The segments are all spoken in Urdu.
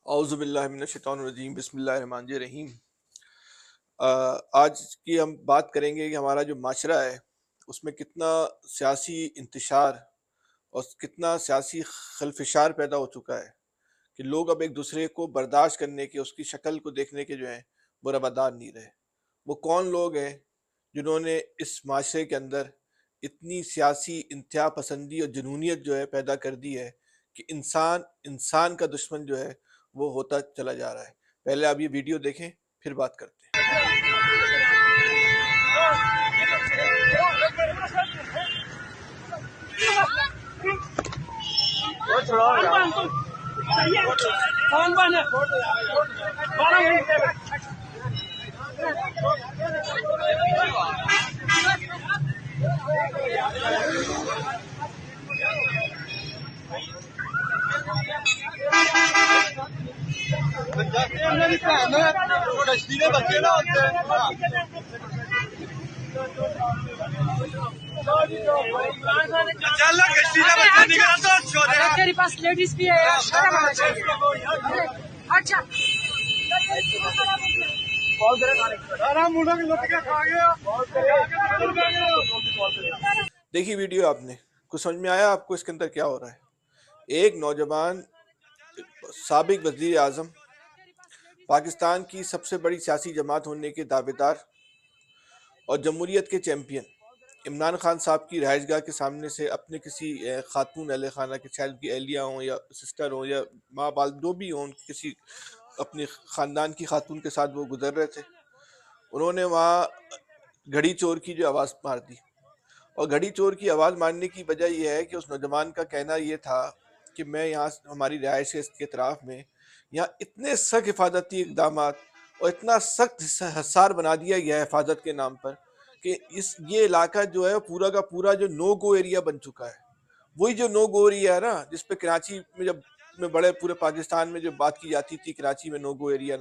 اعوذ باللہ من الشیطان الرجیم، بسم اللہ الرحمن الرحیم۔ آج کی ہم بات کریں گے کہ ہمارا جو معاشرہ ہے اس میں کتنا سیاسی انتشار اور کتنا سیاسی خلفشار پیدا ہو چکا ہے کہ لوگ اب ایک دوسرے کو برداشت کرنے کے، اس کی شکل کو دیکھنے کے جو ہیں وہ روادار نہیں رہے۔ وہ کون لوگ ہیں جنہوں نے اس معاشرے کے اندر اتنی سیاسی انتہا پسندی اور جنونیت جو ہے پیدا کر دی ہے کہ انسان کا دشمن جو ہے وہ ہوتا چلا جا رہا ہے۔ پہلے آپ یہ ویڈیو دیکھیں پھر بات کرتے ہیں۔ تیرے پاس لیڈیز بھی ہے یار، شرم آنا چاہیے۔ اچھا دیکھیے ویڈیو آپ نے، کچھ سمجھ میں آیا آپ کو اس کے اندر کیا ہو رہا ہے؟ ایک نوجوان سابق وزیر اعظم، پاکستان کی سب سے بڑی سیاسی جماعت ہونے کے دعوے دار اور جمہوریت کے چیمپئن عمران خان صاحب کی رہائش گاہ کے سامنے سے اپنے کسی خاتون اہل خانہ کے، شاید کی اہلیہ ہوں یا سسٹر ہوں یا ماں بال جو بھی ہوں، کسی اپنے خاندان کی خاتون کے ساتھ وہ گزر رہے تھے۔ انہوں نے وہاں گھڑی چور کی جو آواز مار دی، اور گھڑی چور کی آواز مارنے کی وجہ یہ ہے کہ اس نوجوان کا کہنا یہ تھا کہ میں یہاں ہماری رہائش کے اطراف میں یہاں اتنے سخت حفاظتی اقدامات اور اتنا سخت حصار بنا دیا گیا ہے حفاظت کے نام پر کہ یہ علاقہ جو ہے پورا کا پورا جو نو گو ایریا بن چکا ہے۔ وہی جو نو گو ایریا ہے نا، جس پہ کراچی میں جب میں بڑے پورے پاکستان میں جو بات کی جاتی تھی کراچی میں نو گو ایریا،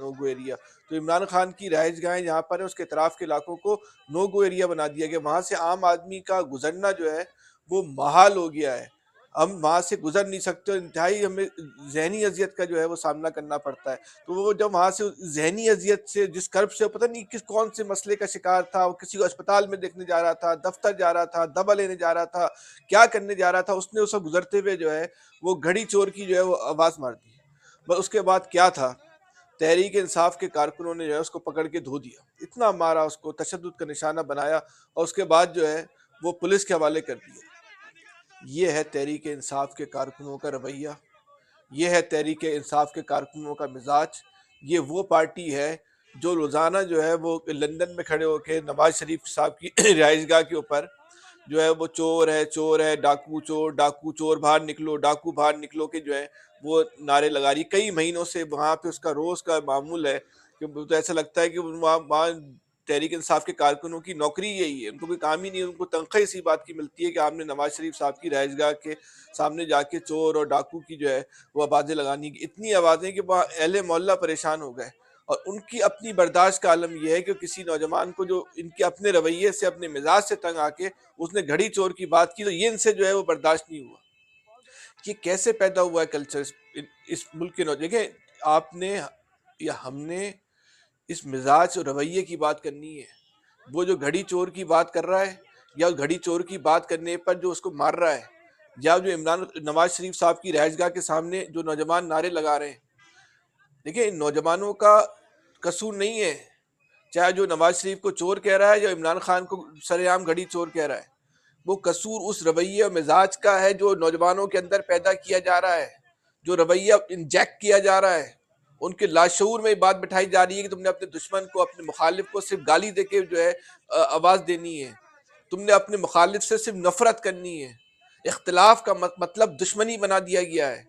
تو عمران خان کی رہائش گاہیں جہاں پر ہے اس کے اطراف کے علاقوں کو نو گو ایریا بنا دیا گیا۔ وہاں سے عام آدمی کا گزرنا جو ہے وہ محال ہو گیا ہے، ہم وہاں سے گزر نہیں سکتے، انتہائی ہمیں ذہنی اذیت کا جو ہے وہ سامنا کرنا پڑتا ہے۔ تو وہ جب وہاں سے ذہنی اذیت سے، جس کرب سے پتہ نہیں کون سے مسئلے کا شکار تھا، وہ کسی کو اسپتال میں دیکھنے جا رہا تھا، دفتر جا رہا تھا، دوا لینے جا رہا تھا، کیا کرنے جا رہا تھا، اس نے اسے گزرتے ہوئے جو ہے وہ گھڑی چور کی جو ہے وہ آواز مار دی۔ بس اس کے بعد کیا تھا، تحریک انصاف کے کارکنوں نے جو ہے اس کو پکڑ کے دھو دیا، اتنا مارا، اس کو تشدد کا نشانہ بنایا، اور اس کے بعد جو ہے وہ پولیس کے حوالے کر دیا۔ یہ ہے تحریک انصاف کے کارکنوں کا رویہ، یہ ہے تحریک انصاف کے کارکنوں کا مزاج۔ یہ وہ پارٹی ہے جو روزانہ جو ہے وہ لندن میں کھڑے ہو کے نواز شریف صاحب کی رہائش گاہ کے اوپر جو ہے وہ چور ہے، ڈاکو چور باہر نکلو، ڈاکو باہر نکلو کے جو ہے وہ نعرے لگا رہی۔ کئی مہینوں سے وہاں پہ اس کا روز کا معمول ہے کہ تو ایسا لگتا ہے کہ وہاں تحریک انصاف کے کارکنوں کی نوکری یہی ہے، ان کو کوئی کام ہی نہیں، ان کو تنخواہ اسی بات کی ملتی ہے کہ آپ نے نواز شریف صاحب کی رہائش گاہ کے سامنے جا کے چور اور ڈاکو کی جو ہے وہ آوازیں لگانی کی۔ اتنی آوازیں کہ وہاں اہل محلہ پریشان ہو گئے، اور ان کی اپنی برداشت کا عالم یہ ہے کہ کسی نوجوان کو جو ان کے اپنے رویے سے، اپنے مزاج سے تنگ آ کے اس نے گھڑی چور کی بات کی، تو یہ ان سے جو ہے وہ برداشت نہیں ہوا۔ یہ کیسے پیدا ہوا ہے کلچر اس ملک کے دیکھیں آپ نے یا ہم نے اس مزاج اور رویے کی بات کرنی ہے۔ وہ جو گھڑی چور کی بات کر رہا ہے، یا گھڑی چور کی بات کرنے پر جو اس کو مار رہا ہے، یا جو نواز شریف صاحب کی رہائش گاہ کے سامنے جو نوجوان نعرے لگا رہے ہیں، دیکھیں ان نوجوانوں کا قصور نہیں ہے، چاہے جو نواز شریف کو چور کہہ رہا ہے یا عمران خان کو سر عام گھڑی چور کہہ رہا ہے، وہ قصور اس رویے اور مزاج کا ہے جو نوجوانوں کے اندر پیدا کیا جا رہا ہے، جو رویہ انجیکٹ کیا جا رہا ہے۔ ان کے لاشعور میں بات بٹھائی جا رہی ہے کہ تم نے اپنے دشمن کو، اپنے مخالف کو صرف گالی دے کے جو ہے آواز دینی ہے، تم نے اپنے مخالف سے صرف نفرت کرنی ہے۔ اختلاف کا مطلب دشمنی بنا دیا گیا ہے۔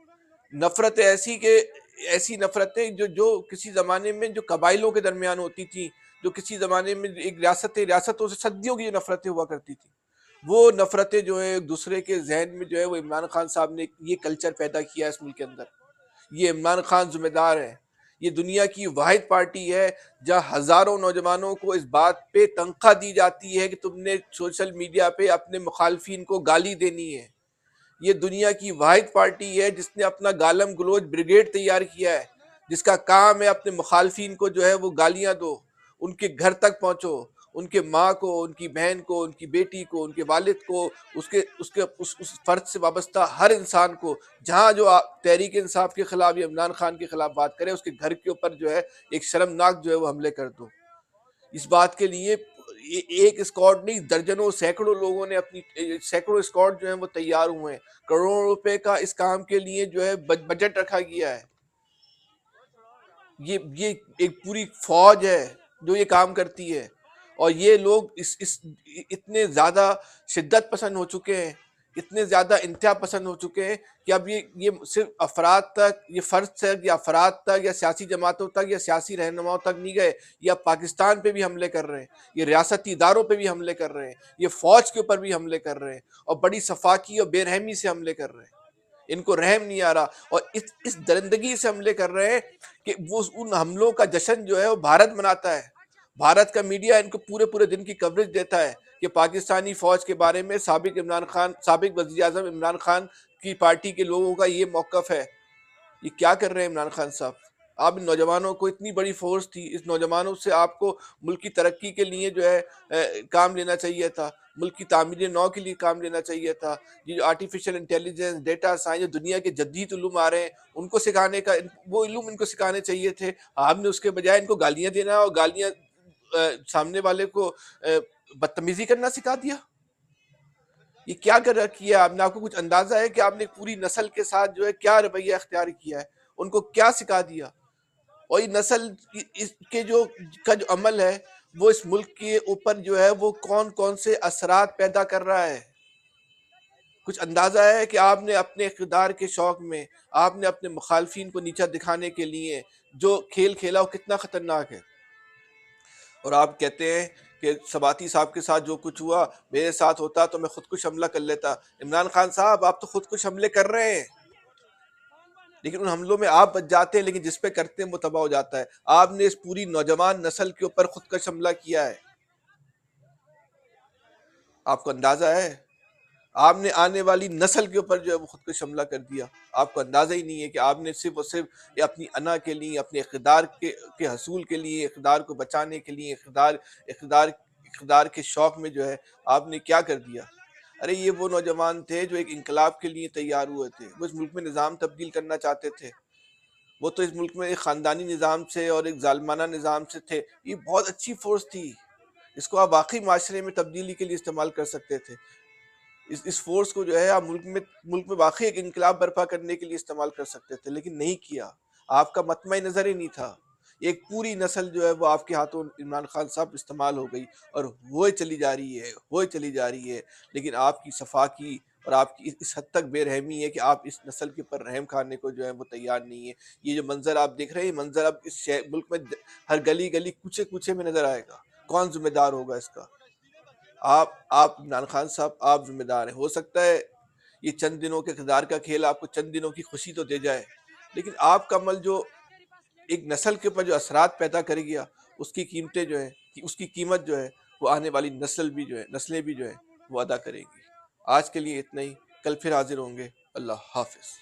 نفرت ایسی نفرتیں جو کسی زمانے میں جو قبائلوں کے درمیان ہوتی تھی، جو کسی زمانے میں ایک ریاستوں سے صدیوں کی جو نفرتیں ہوا کرتی تھی، وہ نفرتیں جو ہے ایک دوسرے کے ذہن میں جو ہے وہ عمران خان صاحب نے یہ کلچر پیدا کیا ہے اس ملک کے اندر۔ یہ عمران خان ذمہ دار ہے۔ یہ دنیا کی واحد پارٹی ہے جہاں ہزاروں نوجوانوں کو اس بات پہ تنخواہ دی جاتی ہے کہ تم نے سوشل میڈیا پہ اپنے مخالفین کو گالی دینی ہے۔ یہ دنیا کی واحد پارٹی ہے جس نے اپنا گالم گلوچ بریگیڈ تیار کیا ہے، جس کا کام ہے اپنے مخالفین کو جو ہے وہ گالیاں دو، ان کے گھر تک پہنچو، ان کے ماں کو، ان کی بہن کو، ان کی بیٹی کو، ان کے والد کو، اس فرد سے وابستہ ہر انسان کو، جہاں جو تحریک انصاف کے خلاف یا عمران خان کے خلاف بات کرے، اس کے گھر کے اوپر جو ہے ایک شرمناک جو ہے وہ حملے کر دو۔ اس بات کے لیے ایک اسکواڈ نہیں، درجنوں سینکڑوں لوگوں نے اپنی سینکڑوں اسکواڈ جو ہیں وہ تیار ہوئے ہیں، کروڑوں روپے کا اس کام کے لیے جو ہے بجٹ رکھا گیا ہے۔ یہ ایک پوری فوج ہے جو یہ کام کرتی ہے، اور یہ لوگ اتنے زیادہ شدت پسند ہو چکے ہیں، اتنے زیادہ انتہا پسند ہو چکے ہیں کہ اب یہ صرف افراد تک، یہ فرد تک یا افراد تک یا سیاسی جماعتوں تک یا سیاسی رہنماؤں تک نہیں گئے، یہ اب پاکستان پہ بھی حملے کر رہے ہیں، یہ ریاستی اداروں پہ بھی حملے کر رہے ہیں، یہ فوج کے اوپر بھی حملے کر رہے ہیں، اور بڑی صفاقی اور بے رحمی سے حملے کر رہے ہیں۔ ان کو رحم نہیں آ رہا، اور اس درندگی سے حملے کر رہے ہیں کہ وہ ان حملوں کا جشن جو ہے وہ بھارت مناتا ہے۔ بھارت کا میڈیا ان کو پورے دن کی کوریج دیتا ہے کہ پاکستانی فوج کے بارے میں سابق وزیر اعظم عمران خان کی پارٹی کے لوگوں کا یہ موقف ہے۔ یہ کیا کر رہے ہیں عمران خان صاحب؟ آپ ان نوجوانوں کو، اتنی بڑی فورس تھی، اس نوجوانوں سے آپ کو ملک کی ترقی کے لیے جو ہے کام لینا چاہیے تھا، ملک کی تعمیر نو کے لیے کام لینا چاہیے تھا۔ یہ جو آرٹیفیشل انٹیلیجنس، ڈیٹا سائنس، دنیا کے جدید علوم آ رہے ہیں، ان کو سکھانے کا، وہ علوم ان کو سکھانے چاہیے تھے۔ آپ نے اس کے بجائے ان کو گالیاں دینا اور گالیاں سامنے والے کو بدتمیزی کرنا سکھا دیا۔ یہ کیا کر رکھی ہے آپ نے؟ آپ کو کچھ اندازہ ہے کہ آپ نے پوری نسل کے ساتھ جو ہے کیا رویہ اختیار کیا ہے؟ ان کو کیا سکھا دیا؟ اور یہ نسل کے جو عمل ہے وہ اس ملک کے اوپر جو ہے وہ کون سے اثرات پیدا کر رہا ہے؟ کچھ اندازہ ہے کہ آپ نے اپنے اقتدار کے شوق میں، آپ نے اپنے مخالفین کو نیچا دکھانے کے لیے جو کھیل کھیلا وہ کتنا خطرناک ہے؟ اور آپ کہتے ہیں کہ سباتی صاحب کے ساتھ جو کچھ ہوا میرے ساتھ ہوتا تو میں خودکش حملہ کر لیتا۔ عمران خان صاحب، آپ تو خودکش حملے کر رہے ہیں، لیکن ان حملوں میں آپ بچ جاتے ہیں، لیکن جس پہ کرتے ہیں وہ تباہ ہو جاتا ہے۔ آپ نے اس پوری نوجوان نسل کے اوپر خودکش حملہ کیا ہے۔ آپ کو اندازہ ہے؟ آپ نے آنے والی نسل کے اوپر جو ہے وہ خودکش حملہ کر دیا۔ آپ کو اندازہ ہی نہیں ہے کہ آپ نے صرف اور صرف اپنی انا کے لیے، اپنے اقتدار کے حصول کے لیے، اقتدار کو بچانے کے لیے، اقتدار کے شوق میں جو ہے آپ نے کیا کر دیا۔ ارے یہ وہ نوجوان تھے جو ایک انقلاب کے لیے تیار ہوئے تھے، وہ اس ملک میں نظام تبدیل کرنا چاہتے تھے، وہ تو اس ملک میں ایک خاندانی نظام سے اور ایک ظالمانہ نظام سے تھے۔ یہ بہت اچھی فورس تھی، اس کو آپ واقعی معاشرے میں تبدیلی کے لیے استعمال کر سکتے تھے۔ اس فورس کو جو ہے آپ ملک میں واقعی ایک انقلاب برپا کرنے کے لیے استعمال کر سکتے تھے، لیکن نہیں کیا۔ آپ کا مطمع نظر ہی نہیں تھا۔ ایک پوری نسل جو ہے وہ آپ کے ہاتھوں عمران خان صاحب استعمال ہو گئی، اور ہوئے چلی جا رہی ہے، لیکن آپ کی صفاقی اور آپ کی اس حد تک بے رحمی ہے کہ آپ اس نسل کے اوپر رحم کھانے کو جو ہے وہ تیار نہیں ہے۔ یہ جو منظر آپ دیکھ رہے ہیں، یہ منظر اب اس ملک میں ہر گلی گلی کوچے میں نظر آئے گا۔ کون ذمہ دار ہوگا اس کا؟ آپ عمران خان صاحب، آپ ذمہ دار ہیں۔ ہو سکتا ہے یہ چند دنوں کے اقتدار کا کھیل آپ کو چند دنوں کی خوشی تو دے جائے، لیکن آپ کا عمل جو ایک نسل کے اوپر جو اثرات پیدا کر گیا، اس کی قیمتیں جو ہیں، اس کی قیمت جو ہے وہ آنے والی نسلیں بھی جو ہے وہ ادا کرے گی۔ آج کے لیے اتنا ہی، کل پھر حاضر ہوں گے۔ اللہ حافظ۔